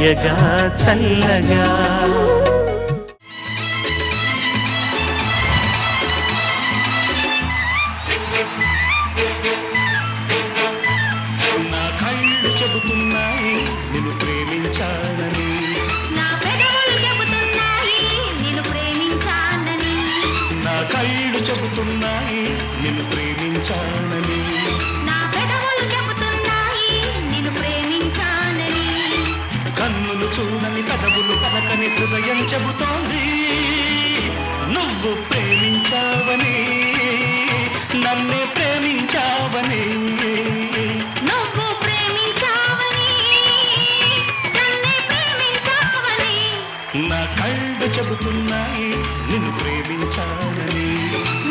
హాయగా చల్లగా. నా కళ్ళు చెబుతున్నాయి నిన్ను ప్రేమించాలని, నా పెదవులు చెబుతున్నాయి నిన్ను ప్రేమించానని, నా కళ్ళు చెబుతున్నాయి నిన్ను ప్రేమించాలని, నా పెదవులు చెబుతున్నాయి నిన్ను ప్రేమించానని, కన్నులు చూడని పెదవులు పలకని హృదయం చెబుతోంది నువ్వు ప్రేమించావని, నన్నే ప్రేమించావని. నువ్వు ప్రేమించావని నన్నే ప్రేమించావని, నా కళ్ళు చెబుతున్నాయి నిన్ను ప్రేమించాలని,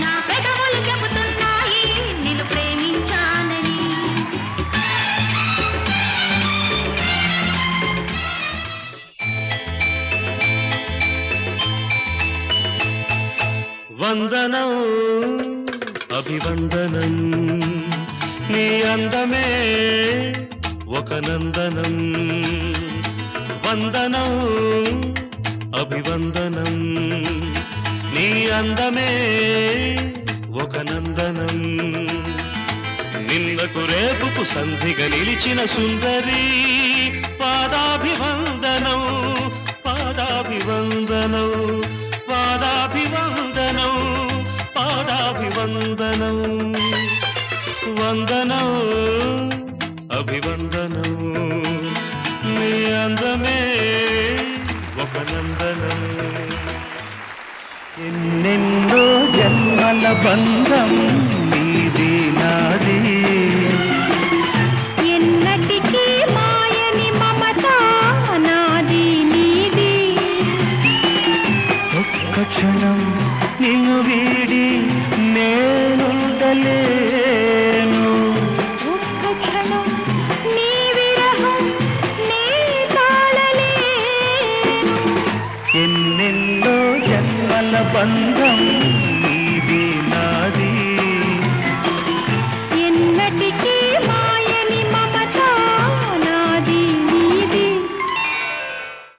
నా పెదవులు చెబుతున్నాయి నిన్ను ప్రేమించానని. వందనం అభివందనం నీ అందమే ఒక నందనం. వందనం అభివందనం నీ అందమే ఒక నందనం. నిన్నకు రేపుకు సంధిగా నిలిచిన సుందరి పాదాభివందనం, పాదాభివందనం, పాదాభివందనం, పాదాభివందనం. వందనం అభివందనం నీ అందమే ఒక నందనం. ఎన్నెన్నో జన్మల బంధం నీది నాది, ఎన్నటికీ మాయని మమత నాది నీది. ఒక్క క్షణం నిన్ను వీడి నేనుండలేను, ఒక్క క్షణం నీ విరహం నీ తాళలేను. ఎన్నెన్నో జన్మల బంధం